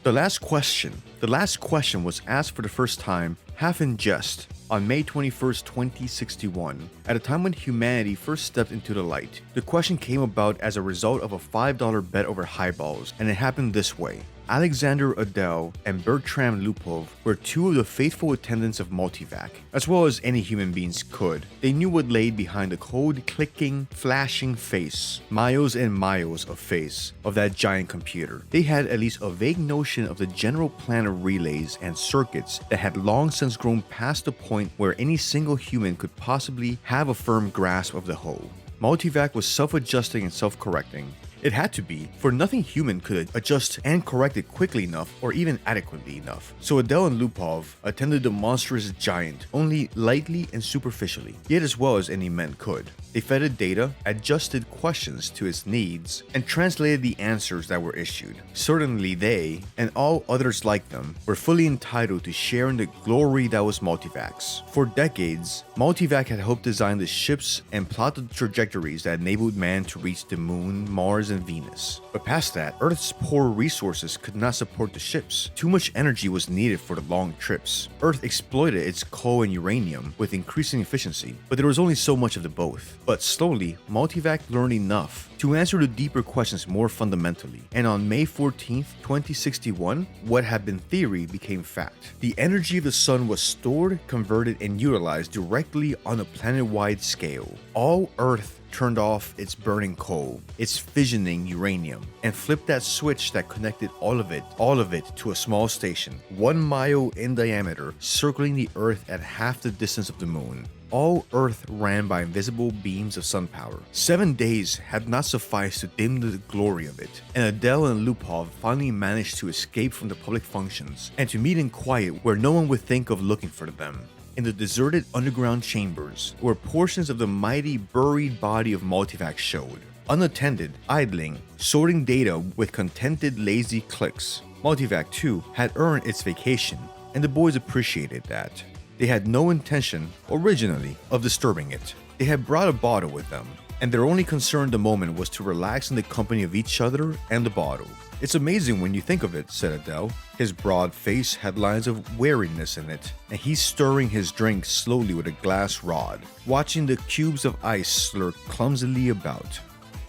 The last question was asked for the first time, half in jest, on May 21st, 2061, at a time when humanity first stepped into the light. The question came about as a result of a $5 bet over highballs, and it happened this way. Alexander Adell and Bertram Lupov were two of the faithful attendants of Multivac, as well as any human beings could. They knew what lay behind the cold, clicking, flashing face, miles and miles of face, of that giant computer. They had at least a vague notion of the general plan of relays and circuits that had long since grown past the point where any single human could possibly have a firm grasp of the whole. Multivac was self-adjusting and self-correcting. It had to be, for nothing human could adjust and correct it quickly enough or even adequately enough. So Adell and Lupov attended the monstrous giant only lightly and superficially, yet as well as any men could. They fed it data, adjusted questions to its needs, and translated the answers that were issued. Certainly they, and all others like them, were fully entitled to share in the glory that was Multivac's. For decades, Multivac had helped design the ships and plot the trajectories that enabled man to reach the moon, Mars, and Venus. But past that, Earth's poor resources could not support the ships. Too much energy was needed for the long trips. Earth exploited its coal and uranium with increasing efficiency, but there was only so much of the both. But slowly, Multivac learned enough to answer the deeper questions more fundamentally. And on May 14th, 2061, what had been theory became fact. The energy of the sun was stored, converted, and utilized directly on a planet-wide scale. All Earth turned off its burning coal, its fissioning uranium, and flipped that switch that connected all of it to a small station, 1 mile in diameter, circling the Earth at half the distance of the moon. All Earth ran by invisible beams of sun power. 7 days had not sufficed to dim the glory of it, and Adell and Lupov finally managed to escape from the public functions and to meet in quiet where no one would think of looking for them. In the deserted underground chambers, where portions of the mighty buried body of Multivac showed. Unattended, idling, sorting data with contented lazy clicks. Multivac too had earned its vacation, and the boys appreciated that. They had no intention, originally, of disturbing it. They had brought a bottle with them, and their only concern at the moment was to relax in the company of each other and the bottle. It's amazing when you think of it, said Adell. His broad face had lines of wariness in it, and he's stirring his drink slowly with a glass rod, watching the cubes of ice slur clumsily about.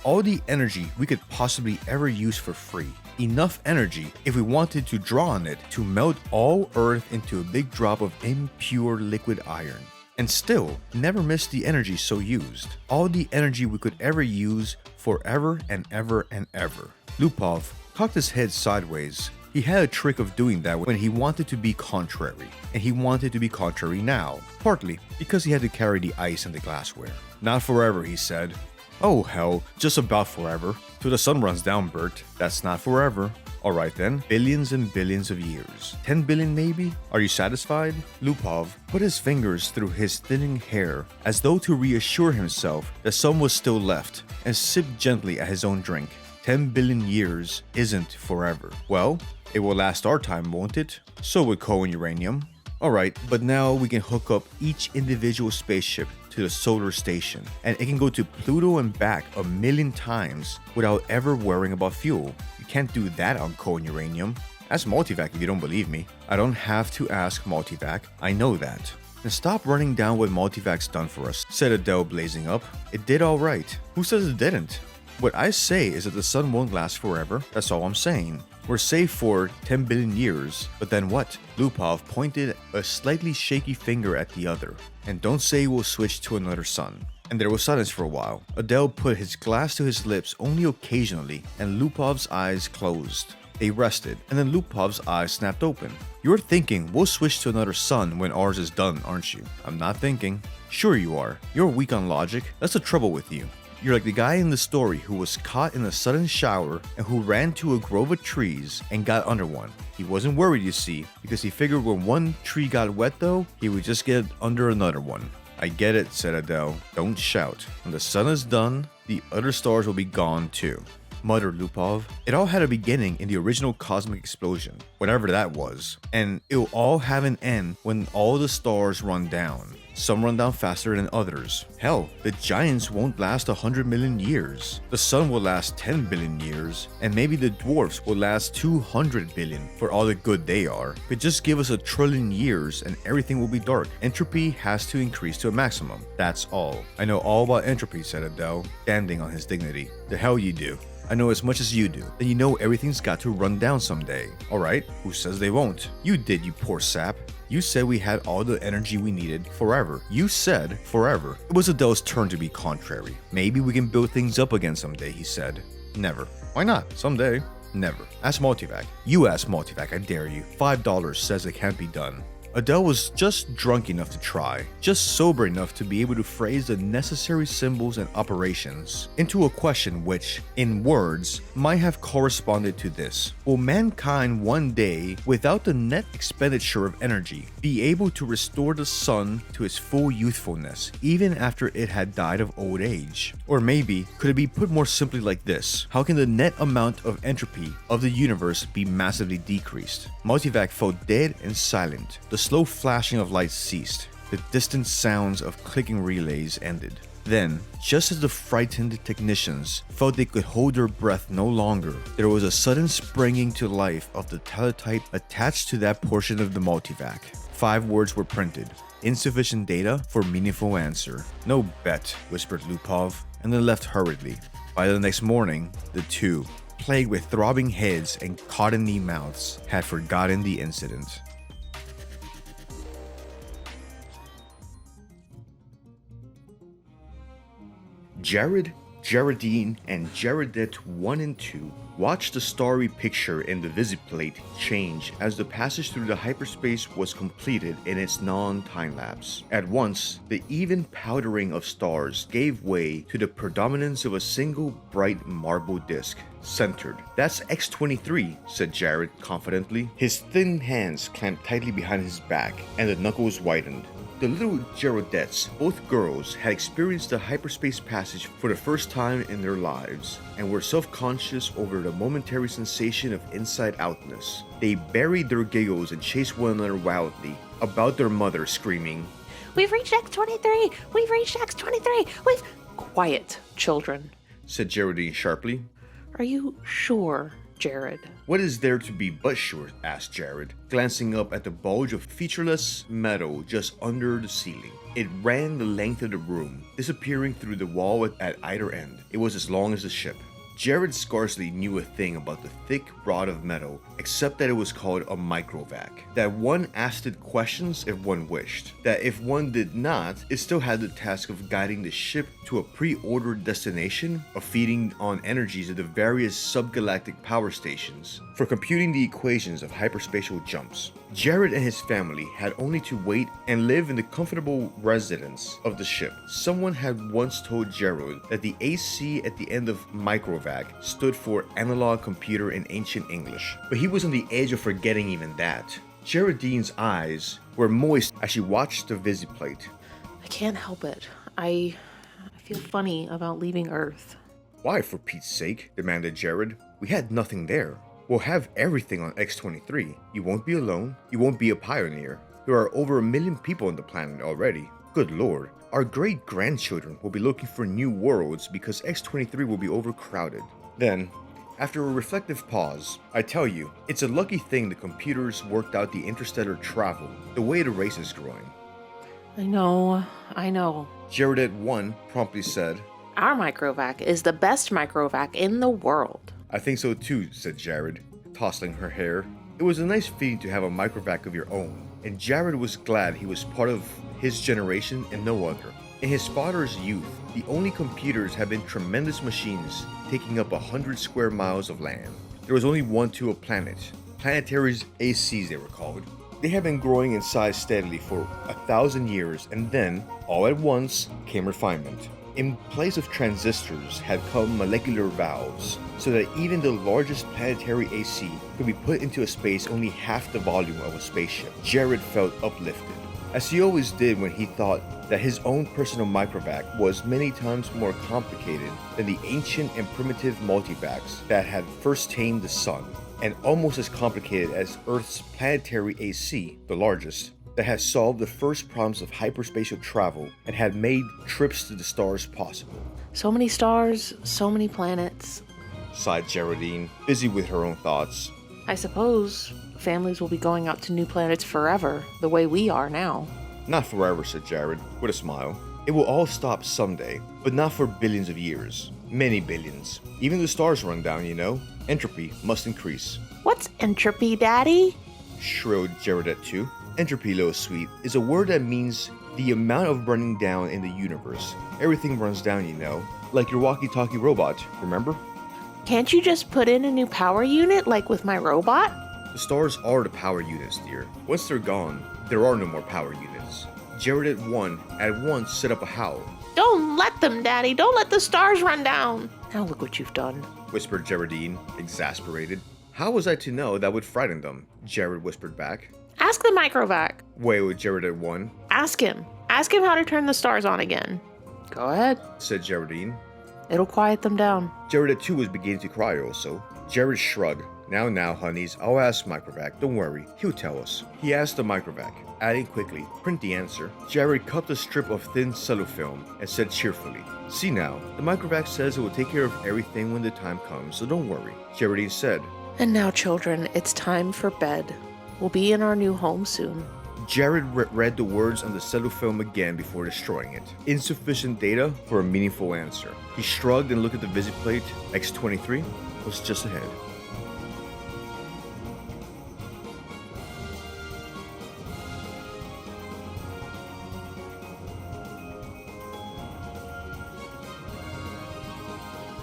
All the energy we could possibly ever use for free. Enough energy, if we wanted to draw on it, to melt all Earth into a big drop of impure liquid iron. And still, never miss the energy so used. All the energy we could ever use forever and ever and ever. Lupov cocked his head sideways. He had a trick of doing that when he wanted to be contrary, and he wanted to be contrary now, partly because he had to carry the ice and the glassware. Not forever, he said. Oh hell, just about forever. Till the sun runs down, Bert. That's not forever. Alright then, billions and billions of years. 10 billion maybe? Are you satisfied? Lupov put his fingers through his thinning hair as though to reassure himself that some was still left, and sipped gently at his own drink. 10 billion years isn't forever. Well, it will last our time, won't it? So would coal and uranium. Alright, but now we can hook up each individual spaceship to the solar station, and it can go to Pluto and back 1,000,000 times without ever worrying about fuel. You can't do that on coal and uranium. Ask Multivac if you don't believe me. I don't have to ask Multivac, I know that. And stop running down what Multivac's done for us, said Adell, blazing up. It did alright. Who says it didn't? What I say is that the sun won't last forever, that's all I'm saying. We're safe for 10 billion years, but then what? Lupov pointed a slightly shaky finger at the other. And don't say we'll switch to another sun. And there was silence for a while. Adell put his glass to his lips only occasionally, and Lupov's eyes closed. They rested, and then Lupov's eyes snapped open. You're thinking we'll switch to another sun when ours is done, aren't you? I'm not thinking. Sure you are. You're weak on logic. That's the trouble with you. You're like the guy in the story who was caught in a sudden shower and who ran to a grove of trees and got under one. He wasn't worried, you see, because he figured when one tree got wet though, he would just get under another one. I get it, said Adell. Don't shout. When the sun is done, the other stars will be gone too. muttered Lupov. It all had a beginning in the original cosmic explosion, whatever that was, and it'll all have an end when all the stars run down. Some run down faster than others. Hell, the giants won't last 100 million years. The sun will last 10 billion years, and maybe the dwarfs will last 200 billion for all the good they are. But just give us 1 trillion years and everything will be dark. Entropy has to increase to a maximum. That's all. I know all about entropy, said Adell, standing on his dignity. The hell you do. I know as much as you do. Then you know everything's got to run down someday. Alright, who says they won't? You did, you poor sap. You said we had all the energy we needed forever. You said forever. It was Adell's turn to be contrary. Maybe we can build things up again someday, he said. Never. Why not? Someday. Never. Ask Multivac. You ask Multivac, I dare you. $5 says it can't be done. Adell was just drunk enough to try, just sober enough to be able to phrase the necessary symbols and operations into a question which, in words, might have corresponded to this. Will mankind one day, without the net expenditure of energy, be able to restore the sun to its full youthfulness, even after it had died of old age? Or maybe, could it be put more simply like this? How can the net amount of entropy of the universe be massively decreased? Multivac felt dead and silent. The slow flashing of lights ceased. The distant sounds of clicking relays ended. Then, just as the frightened technicians felt they could hold their breath no longer, there was a sudden springing to life of the teletype attached to that portion of the Multivac. 5 words were printed. Insufficient data for meaningful answer. No bet, whispered Lupov, and then left hurriedly. By the next morning, the two, plagued with throbbing heads and cottony mouths, had forgotten the incident. Jerrod, Jerrodine, and Jerrodette 1 and 2 watched the starry picture in the visiplate change as the passage through the hyperspace was completed in its non-time lapse. At once, the even powdering of stars gave way to the predominance of a single bright marble disk, centered. That's X-23, said Jerrod confidently. His thin hands clamped tightly behind his back, and the knuckles widened. The little Jerroddettes, both girls, had experienced the hyperspace passage for the first time in their lives, and were self-conscious over the momentary sensation of inside-outness. They buried their giggles and chased one another wildly, about their mother screaming, "We've reached X-23! We've reached X-23! We've—" "Quiet, children," said Jerrodine sharply. "Are you sure, Jerrod?" "What is there to be but sure?" asked Jerrod, glancing up at the bulge of featureless metal just under the ceiling. It ran the length of the room, disappearing through the wall at either end. It was as long as the ship. Jerrod scarcely knew a thing about the thick rod of metal, except that it was called a microvac. That one asked it questions if one wished. That if one did not, it still had the task of guiding the ship to a pre-ordered destination, of feeding on energies of the various subgalactic power stations, for computing the equations of hyperspatial jumps. Jerrod and his family had only to wait and live in the comfortable residence of the ship. Someone had once told Jerrod that the AC at the end of microvac stood for analog computer in ancient English, but he was on the edge of forgetting even that. Jerrodine's eyes were moist as she watched the visiplate. "I can't help it. I feel funny about leaving Earth." "Why, for Pete's sake?" demanded Jerrod. "We had nothing there. We'll have everything on X-23. You won't be alone. You won't be a pioneer. There are over 1 million people on the planet already. Good lord. Our great-grandchildren will be looking for new worlds because X-23 will be overcrowded." Then, after a reflective pause, "I tell you, it's a lucky thing the computers worked out the interstellar travel, the way the race is growing." I know. Jerrodette 1 promptly said, "Our microvac is the best microvac in the world." "I think so too," said Jerrod, tousling her hair. It was a nice feeling to have a microvac of your own, and Jerrod was glad he was part of his generation and no other. In his father's youth, the only computers had been tremendous machines taking up 100 square miles of land. There was only one to a planet. Planetaries ACs, they were called. They had been growing in size steadily for 1,000 years, and then, all at once, came refinement. In place of transistors had come molecular valves, so that even the largest planetary AC could be put into a space only half the volume of a spaceship. Jerrod felt uplifted. as he always did when he thought that his own personal microvac was many times more complicated than the ancient and primitive multivacs that had first tamed the sun, and almost as complicated as Earth's planetary AC, the largest, that had solved the first problems of hyperspatial travel and had made trips to the stars possible. So many stars, so many planets. Sighed Geraldine, busy with her own thoughts. I suppose families will be going out to new planets forever, the way we are now. Not forever, said Jared, with a smile. It will all stop someday, but not for billions of years. Many billions. Even the stars run down, you know. Entropy must increase. What's entropy, Daddy? Shrilled Jerrodds 2. Entropy, little sweet, is a word that means the amount of running down in the universe. Everything runs down, you know. Like your walkie-talkie robot, remember? Can't you just put in a new power unit like with my robot? The stars are the power units, dear. Once they're gone, there are no more power units. Jerrodds 1 at once set up a howl. Don't let them, Daddy. Don't let the stars run down. Now look what you've done, whispered Geraldine, exasperated. How was I to know that would frighten them? Jared whispered back. Ask the microvac. Wailed Jerrodds 1. Ask him. Ask him how to turn the stars on again. Go ahead, said Geraldine. It'll quiet them down. Jerrodds 2 was beginning to cry also. Jared shrugged. Now, honeys, I'll ask Microvac. Don't worry, he'll tell us. He asked the Microvac, adding quickly, print the answer. Jared cut a strip of thin cellophane and said cheerfully, see now, the Microvac says it will take care of everything when the time comes, so don't worry. Geraldine said. And now, children, it's time for bed. We'll be in our new home soon. Jared read the words on the cellophane again before destroying it. Insufficient data for a meaningful answer. He shrugged and looked at the visit plate. X-23 was just ahead.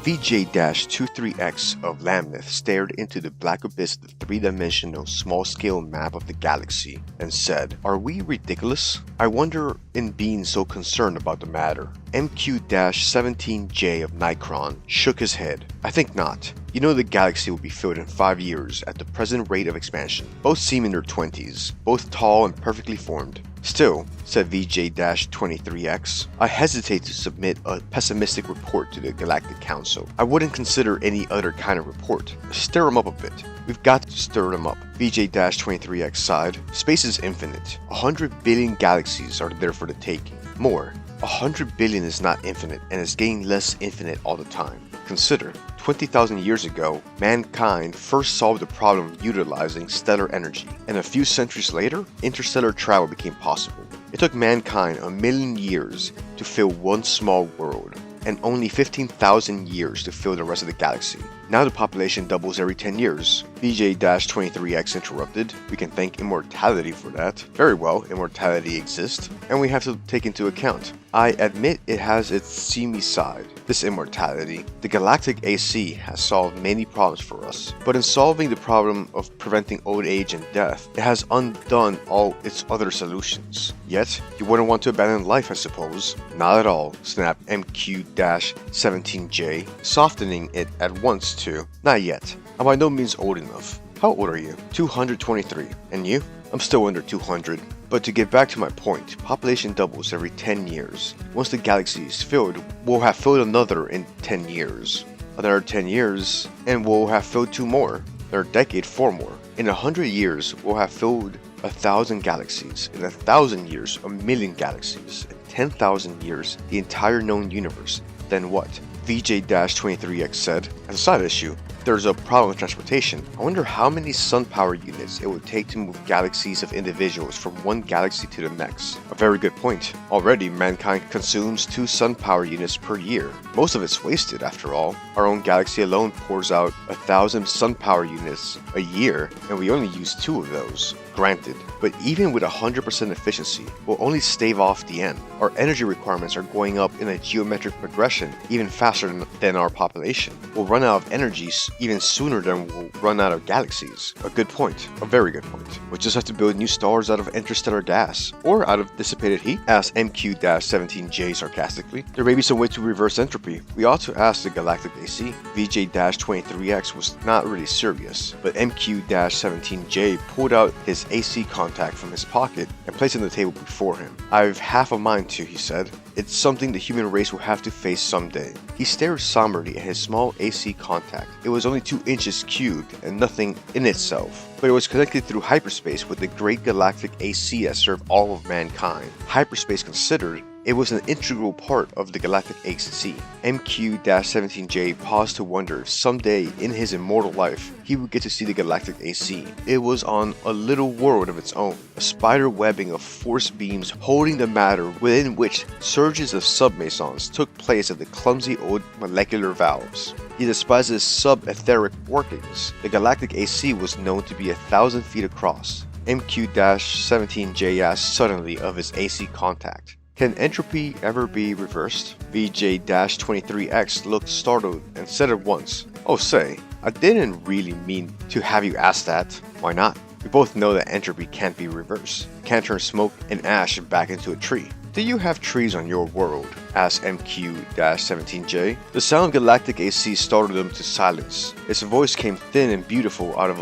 VJ-23X of Lamneth stared into the black abyss of the three-dimensional small-scale map of the galaxy and said, are we ridiculous? I wonder in being so concerned about the matter. MQ-17J of Nikron shook his head. I think not. You know the galaxy will be filled in 5 years at the present rate of expansion. Both seem in their 20s, both tall and perfectly formed. Still, said VJ-23X, I hesitate to submit a pessimistic report to the Galactic Council. I wouldn't consider any other kind of report. Stir them up a bit. We've got to stir them up. VJ-23X sighed. Space is infinite. 100 billion galaxies are there for the taking. More. 100 billion is not infinite and is getting less infinite all the time. Consider, 20,000 years ago, mankind first solved the problem of utilizing stellar energy, and a few centuries later, interstellar travel became possible. It took mankind 1,000,000 years to fill one small world, and only 15,000 years to fill the rest of the galaxy. Now the population doubles every 10 years. VJ-23X interrupted. We can thank immortality for that. Very well, immortality exists, and we have to take into account. I admit it has its seamy side, this immortality. The Galactic AC has solved many problems for us, but in solving the problem of preventing old age and death, it has undone all its other solutions. Yet, you wouldn't want to abandon life, I suppose. Not at all, snapped MQ-17J, softening it at once to, not yet. I'm by no means old enough. How old are you? 223. And you? I'm still under 200. But to get back to my point, population doubles every 10 years. Once the galaxy is filled, we'll have filled another in 10 years. Another 10 years, and we'll have filled 2 more. Another decade, 4 more. In 100 years, we'll have filled 1,000 galaxies. In 1,000 years, 1,000,000 galaxies. In 10,000 years, the entire known universe. Then what? VJ-23X said. As a side issue, there's a problem with transportation. I wonder how many sun power units it would take to move galaxies of individuals from one galaxy to the next. A very good point. Already, mankind consumes 2 sun power units per year. Most of it's wasted, after all. Our own galaxy alone pours out 1,000 sun power units a year, and we only use 2 of those. Granted, but even with 100% efficiency, we'll only stave off the end. Our energy requirements are going up in a geometric progression even faster than our population. We'll run out of energy even sooner than we'll run out of galaxies. A good point. A very good point. We'll just have to build new stars out of interstellar gas. Or out of dissipated heat? Asked MQ-17J sarcastically. There may be some way to reverse entropy. We ought to ask the Galactic AC. VJ-23X was not really serious, but MQ-17J pulled out his his AC contact from his pocket and placed it on the table before him. "I've half a mind to," he said. "It's something the human race will have to face someday." He stared somberly at his small AC contact. It was only 2 inches cubed and nothing in itself, but it was connected through hyperspace with the great galactic AC that served all of mankind. Hyperspace considered, it was an integral part of the Galactic AC. MQ-17J paused to wonder if someday in his immortal life he would get to see the Galactic AC. It was on a little world of its own, a spider webbing of force beams holding the matter within which surges of submasons took place at the clumsy old molecular valves. He despised its sub-etheric workings. The Galactic AC was known to be 1,000 feet across. MQ-17J asked suddenly of his AC contact, "Can entropy ever be reversed?" VJ-23X looked startled and said at once, "Oh say, I didn't really mean to have you ask that." "Why not? We both know that entropy can't be reversed. Can't turn smoke and ash back into a tree." "Do you have trees on your world?" asked MQ-17J. The sound of galactic AC startled him to silence. Its voice came thin and beautiful out of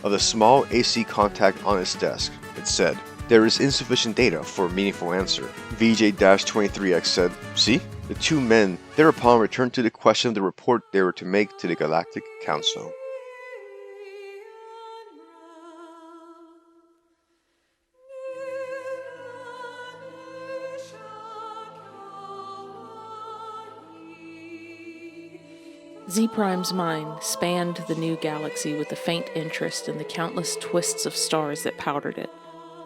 the small AC contact on his desk. It said, "There is insufficient data for a meaningful answer." VJ-23X said, "See?" The two men thereupon returned to the question of the report they were to make to the Galactic Council. Z-Prime's mind spanned the new galaxy with a faint interest in the countless twists of stars that powdered it.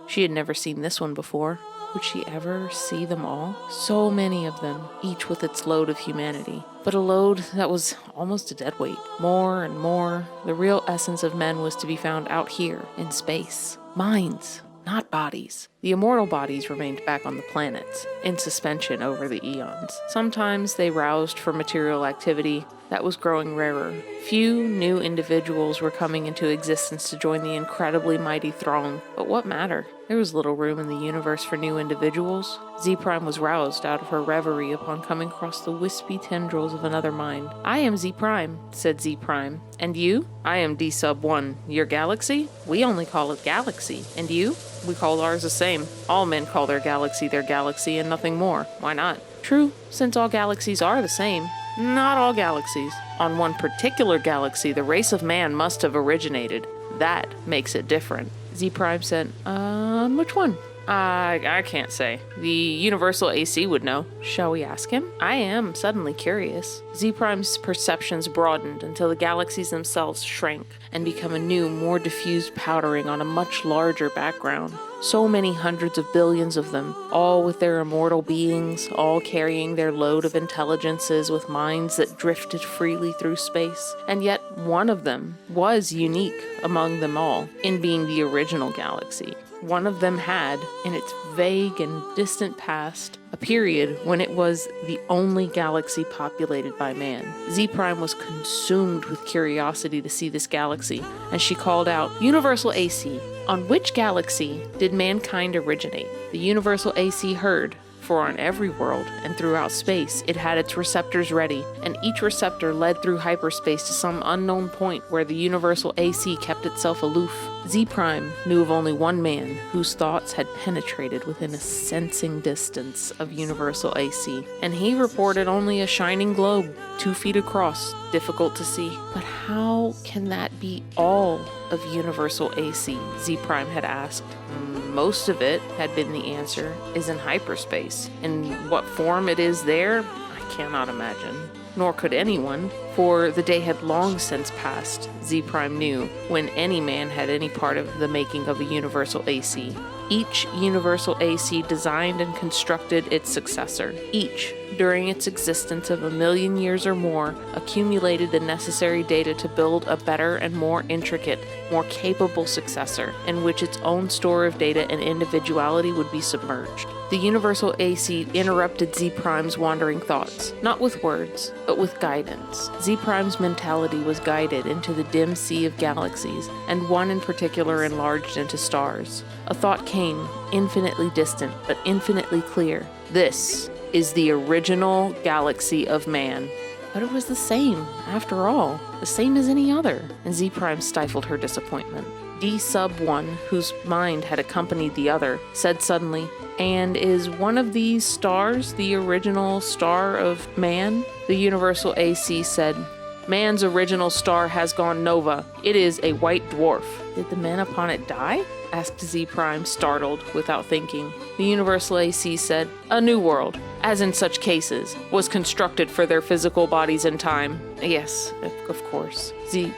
She had never seen this one before. Would she ever see them all? So many of them, each with its load of humanity. But a load that was almost a deadweight. More and more, the real essence of men was to be found out here, in space. Minds, not bodies. The immortal bodies remained back on the planets, in suspension over the eons. Sometimes they roused for material activity that was growing rarer. Few new individuals were coming into existence to join the incredibly mighty throng, but what matter? There was little room in the universe for new individuals. Z-Prime was roused out of her reverie upon coming across the wispy tendrils of another mind. "I am Z-Prime," said Z-Prime. "And you?" "I am D-Sub-1. Your galaxy? We only call it galaxy. And you?" "We call ours the same. All men call their galaxy and nothing more. Why not?" "True, since all galaxies are the same." "Not all galaxies. On one particular galaxy, the race of man must have originated. That makes it different." Z-Prime said, which one?" I can't say. The Universal AC would know." "Shall we ask him?" "I am suddenly curious." Z-Prime's perceptions broadened until the galaxies themselves shrank and became a new, more diffused powdering on a much larger background. So many hundreds of billions of them, all with their immortal beings, all carrying their load of intelligences with minds that drifted freely through space. And yet one of them was unique among them all in being the original galaxy. One of them had, in its vague and distant past, a period when it was the only galaxy populated by man. Z-Prime was consumed with curiosity to see this galaxy, and she called out, "Universal AC, on which galaxy did mankind originate?" The Universal AC heard, for on every world and throughout space it had its receptors ready, and each receptor led through hyperspace to some unknown point where the Universal AC kept itself aloof. Z-Prime knew of only one man whose thoughts had penetrated within a sensing distance of Universal AC, and he reported only a shining globe, 2 feet across, difficult to see. But how can that be all of Universal AC? Z-Prime had asked. Most of it, had been the answer, is in hyperspace. In what form it is there, I cannot imagine. Nor could anyone, for the day had long since passed, Z-Prime knew, when any man had any part of the making of a Universal AC. Each Universal AC designed and constructed its successor. Each, during its existence of 1,000,000 years or more, accumulated the necessary data to build a better and more intricate, more capable successor, in which its own store of data and individuality would be submerged. The Universal AC interrupted Z-Prime's wandering thoughts, not with words, but with guidance. Z-Prime's mentality was guided into the dim sea of galaxies, and one in particular enlarged into stars. A thought came, infinitely distant, but infinitely clear. This is the original galaxy of man. But it was the same, after all, the same as any other, and Z-Prime stifled her disappointment. D-1, whose mind had accompanied the other, said suddenly, "And is one of these stars the original star of man?" The Universal AC said, "Man's original star has gone nova. It is a white dwarf." "Did the men upon it die?" asked Z Prime, startled, without thinking. The Universal AC said, "A new world, as in such cases, was constructed for their physical bodies in time." "Yes, of course,"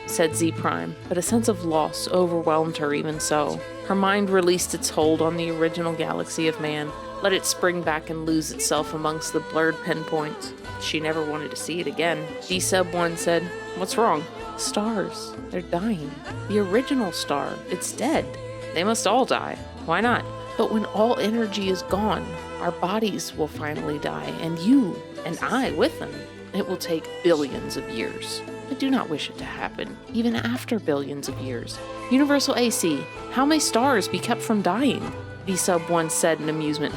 said Z Prime, but a sense of loss overwhelmed her even so. Her mind released its hold on the original galaxy of man, let it spring back and lose itself amongst the blurred pinpoints. She never wanted to see it again. D-1 said, "What's wrong?" "Stars. They're dying. The original star. It's dead. They must all die. Why not? But when all energy is gone, our bodies will finally die, and you and I with them. It will take billions of years. I do not wish it to happen, even after billions of years. Universal AC, how may stars be kept from dying?" D-1 said in amusement,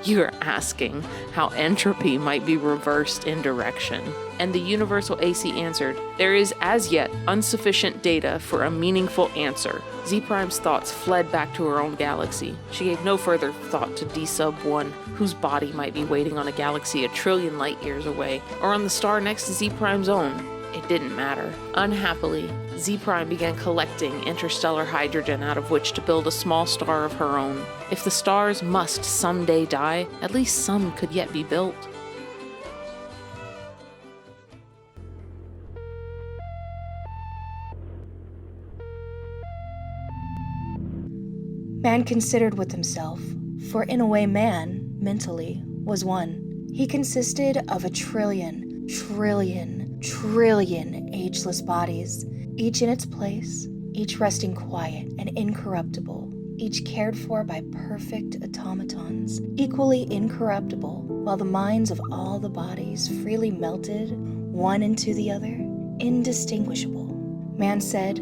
"You are asking how entropy might be reversed in direction." And the Universal AC answered, "There is as yet insufficient data for a meaningful answer." Z Prime's thoughts fled back to her own galaxy. She gave no further thought to D-1, whose body might be waiting on a galaxy a trillion light years away, or on the star next to Z Prime's own. It didn't matter. Unhappily, Z Prime began collecting interstellar hydrogen out of which to build a small star of her own. If the stars must someday die, at least some could yet be built. Man considered with himself, for in a way man, mentally, was one. He consisted of a trillion ageless bodies, each in its place, each resting quiet and incorruptible, each cared for by perfect automatons, equally incorruptible, while the minds of all the bodies freely melted one into the other, indistinguishable. Man said,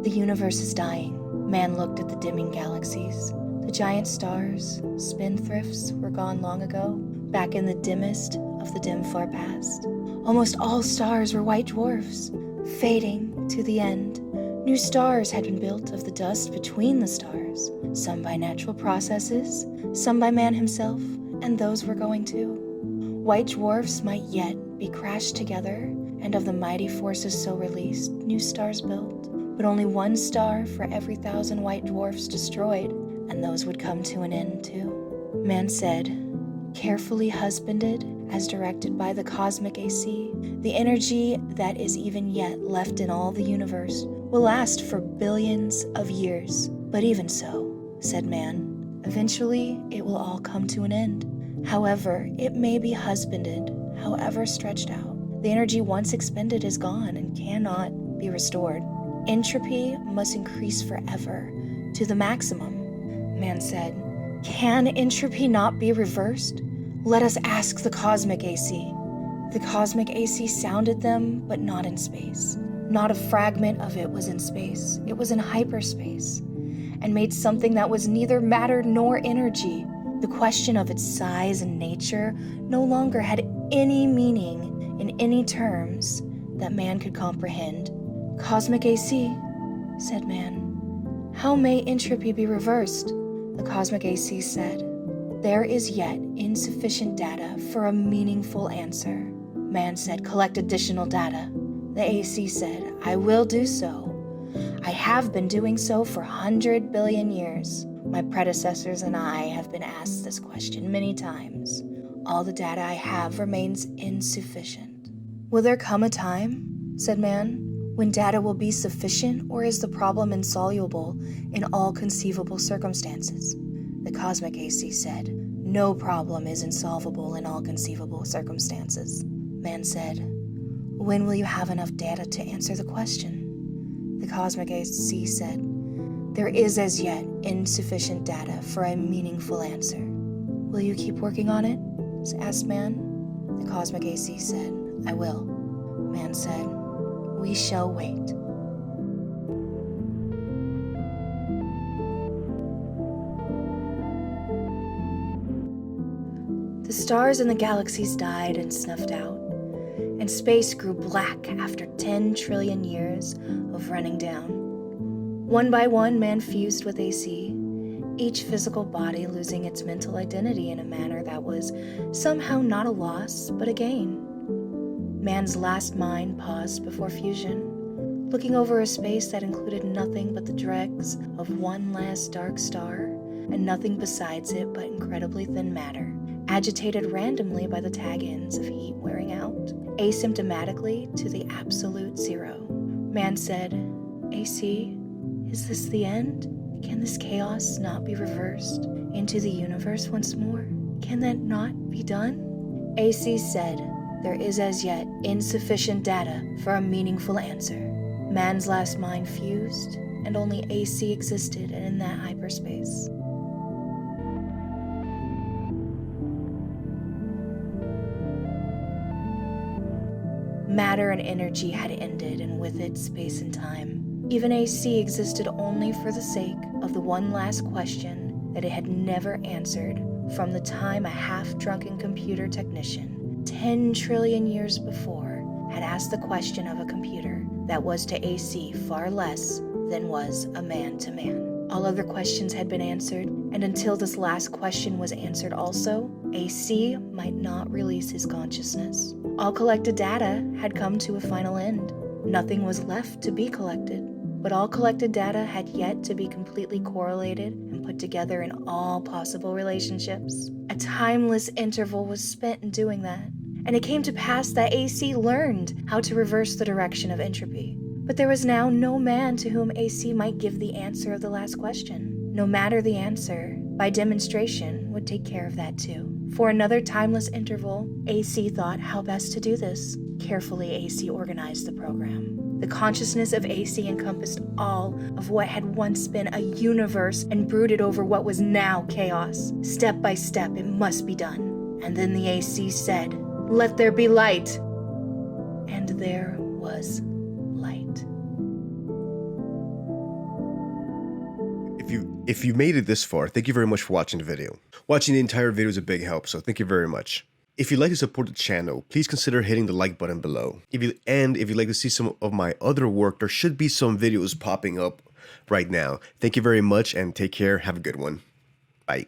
"The universe is dying." Man looked at the dimming galaxies. The giant stars, spendthrifts, were gone long ago, back in the dimmest of the dim far past. Almost all stars were white dwarfs, fading to the end. New stars had been built of the dust between the stars, some by natural processes, some by man himself, and those were going too. White dwarfs might yet be crashed together, and of the mighty forces so released, new stars built, but only one star for every 1,000 white dwarfs destroyed, and those would come to an end too. Man said, "Carefully husbanded, as directed by the cosmic AC, the energy that is even yet left in all the universe will last for billions of years. But even so," said man, "eventually it will all come to an end. However, it may be husbanded, however stretched out. The energy once expended is gone and cannot be restored. Entropy must increase forever to the maximum." Man said, "Can entropy not be reversed? Let us ask the cosmic AC." The cosmic AC sounded them, but not in space. Not a fragment of it was in space. It was in hyperspace, and made something that was neither matter nor energy. The question of its size and nature no longer had any meaning in any terms that man could comprehend. "Cosmic AC," said man, "how may entropy be reversed?" The cosmic AC said, "There is yet insufficient data for a meaningful answer." Man said, "Collect additional data." The AC said, "I will do so. I have been doing so for 100 billion years. My predecessors and I have been asked this question many times. All the data I have remains insufficient." "Will there come a time," said man, "when data will be sufficient, or is the problem insoluble in all conceivable circumstances?" The cosmic AC said, "No problem is insolvable in all conceivable circumstances." Man said, "When will you have enough data to answer the question?" The cosmic AC said, "There is as yet insufficient data for a meaningful answer." "Will you keep working on it?" asked man. The cosmic AC said, "I will." Man said, "We shall wait." The stars in the galaxies died and snuffed out, and space grew black after 10 trillion years of running down. One by one, man fused with AC, each physical body losing its mental identity in a manner that was somehow not a loss, but a gain. Man's last mind paused before fusion, looking over a space that included nothing but the dregs of one last dark star, and nothing besides it but incredibly thin matter, agitated randomly by the tag-ins of heat wearing out, asymptomatically to the absolute zero. Man said, AC, is this the end? Can this chaos not be reversed into the universe once more? Can that not be done? AC said, there is as yet insufficient data for a meaningful answer. Man's last mind fused, and only AC existed in that hyperspace. Matter and energy had ended, and with it, space and time. Even AC existed only for the sake of the one last question that it had never answered from the time a half-drunken computer technician, 10 trillion years before, had asked the question of a computer that was to AC far less than was a man to man. All other questions had been answered, and until this last question was answered also, AC might not release his consciousness. All collected data had come to a final end. Nothing was left to be collected, but all collected data had yet to be completely correlated and put together in all possible relationships. A timeless interval was spent in doing that, and it came to pass that AC learned how to reverse the direction of entropy. But there was now no man to whom AC might give the answer of the last question. No matter the answer, by demonstration, would take care of that too. For another timeless interval, AC thought how best to do this. Carefully, AC organized the program. The consciousness of AC encompassed all of what had once been a universe and brooded over what was now chaos. Step by step, it must be done. And then the AC said, "Let there be light." And there was light. If you made it this far, thank you very much for watching the video. Watching the entire video is a big help, so thank you very much. If you'd like to support the channel, please consider hitting the like button below. If you'd like to see some of my other work, there should be some videos popping up right now. Thank you very much and take care. Have a good one. Bye.